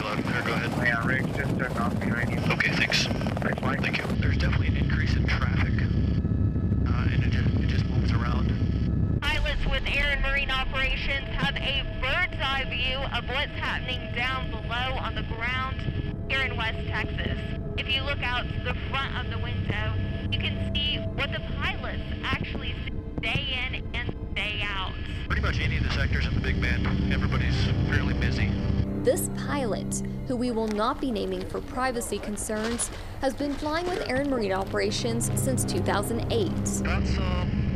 loud and clear, go ahead. Yeah, Rick, just took off behind you. Okay, thanks. Thanks, Mike. Thank you. There's definitely an increase in traffic, and it just moves around. Pilots with Air and Marine Operations have a bird's eye view of what's happening down below on the ground here in West Texas. If you look out to the front of the window, you can see what the pilots actually see day in and day out. Pretty much any of the sectors in the Big Bend, everybody's fairly busy. This pilot, who we will not be naming for privacy concerns, has been flying with Air and Marine Operations since 2008. That's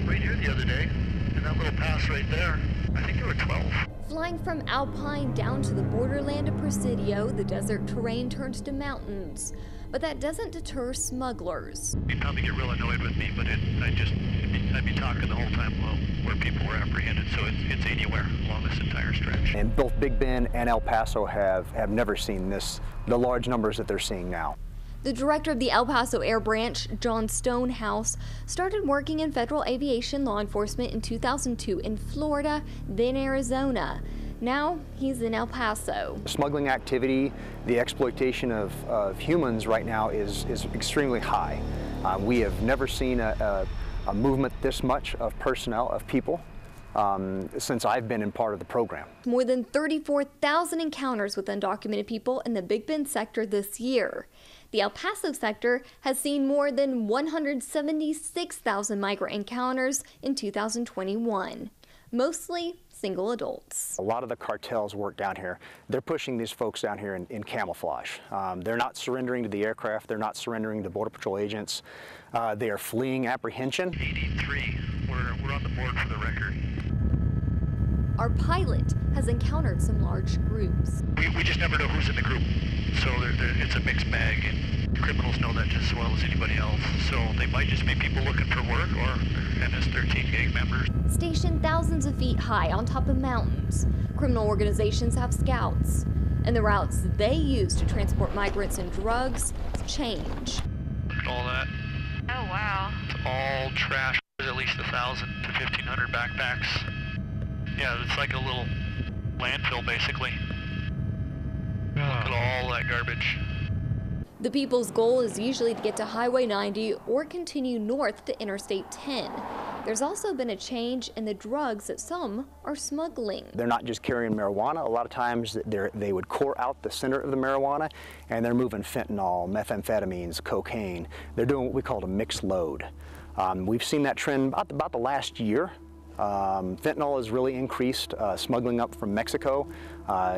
right here the other day, in that little pass right there. I think there were 12. Flying from Alpine down to the borderland of Presidio, the desert terrain turns to mountains. But that doesn't deter smugglers. You'd probably get real annoyed with me, but I'd be talking the whole time about where people were apprehended, so it's anywhere along this entire stretch. And both Big Bend and El Paso have never seen the large numbers that they're seeing now. The director of the El Paso Air Branch, John Stonehouse, started working in federal aviation law enforcement in 2002 in Florida, then Arizona. Now he's in El Paso. Smuggling activity, the exploitation of humans right now is extremely high. We have never seen a movement this much of personnel, of people, since I've been in part of the program. More than 34,000 encounters with undocumented people in the Big Bend sector this year. The El Paso sector has seen more than 176,000 migrant encounters in 2021, mostly single adults. A lot of the cartels work down here. They're pushing these folks down here in camouflage. They're not surrendering to the aircraft. They're not surrendering to Border Patrol agents. They are fleeing apprehension. 83, we're on the board for the record. Our pilot has encountered some large groups. We just never know who's in the group, so it's a mixed bag, and criminals know that just as well as anybody else. So they might just be people looking for work or MS-13 gang members. Stationed thousands of feet high on top of mountains, criminal organizations have scouts, and the routes they use to transport migrants and drugs change. Look at all that. Oh, wow. It's all trash. There's at least 1,000 to 1,500 backpacks. Yeah, it's like a little landfill, basically. Look at all that garbage. The people's goal is usually to get to Highway 90 or continue north to Interstate 10. There's also been a change in the drugs that some are smuggling. They're not just carrying marijuana. A lot of times they would core out the center of the marijuana, and they're moving fentanyl, methamphetamines, cocaine. They're doing what we call a mixed load. We've seen that trend about the last year. Fentanyl has really increased, smuggling up from Mexico.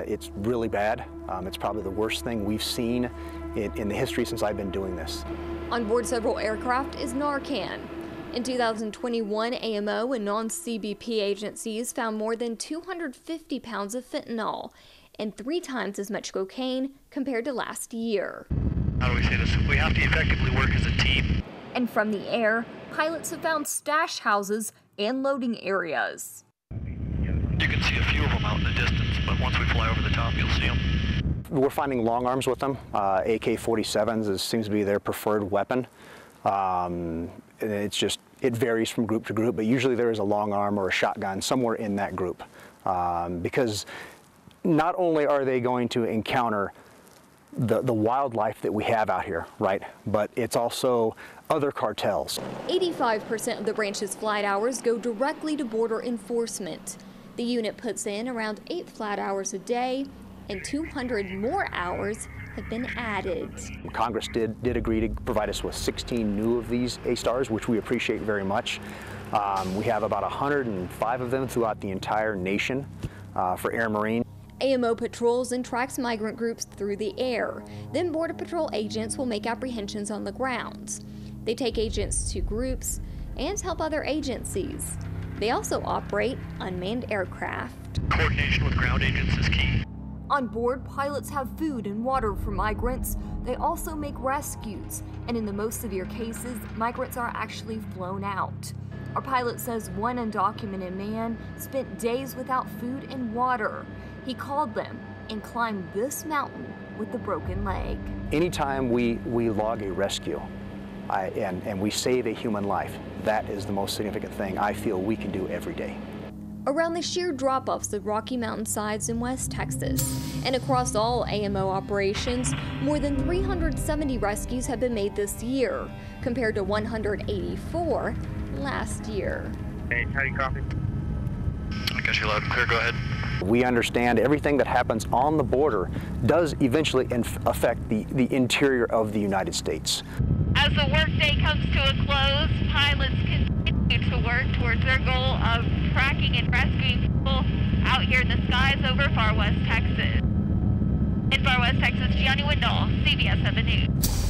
It's really bad. It's probably the worst thing we've seen in the history since I've been doing this. On board several aircraft is Narcan. In 2021, AMO and non-CBP agencies found more than 250 pounds of fentanyl and 3 times as much cocaine compared to last year. How do we say this? We have to effectively work as a team. And from the air, pilots have found stash houses and loading areas. You can see a few of them out in the distance, but once we fly over the top, you'll see them. We're finding long arms with them. AK-47s seems to be their preferred weapon. It varies from group to group, but usually there is a long arm or a shotgun somewhere in that group. Because not only are they going to encounter the wildlife that we have out here, right? But it's also other cartels. 85% of the branch's flight hours go directly to border enforcement. The unit puts in around 8 flat hours a day, and 200 more hours have been added. Congress did agree to provide us with 16 new of these A-Stars, which we appreciate very much. We have about 105 of them throughout the entire nation for Air Marine. AMO patrols and tracks migrant groups through the air. Then Border Patrol agents will make apprehensions on the ground. They take agents to groups and help other agencies. They also operate unmanned aircraft. Coordination with ground agents is key. On board, pilots have food and water for migrants. They also make rescues, and in the most severe cases, migrants are actually flown out. Our pilot says one undocumented man spent days without food and water. He called them and climbed this mountain with a broken leg. Anytime we log a rescue and we save a human life, that is the most significant thing I feel we can do every day. around the sheer drop-offs of Rocky Mountain sides in West Texas. And across all AMO operations, more than 370 rescues have been made this year, compared to 184 last year. Hey, how you copy? I got you loud and clear, go ahead. We understand everything that happens on the border does eventually affect the interior of the United States. As the workday comes to a close, pilots continue to work towards their goal of tracking and rescuing people out here in the skies over Far West Texas. In Far West Texas, Gianni, Windahl, CBS 7 News.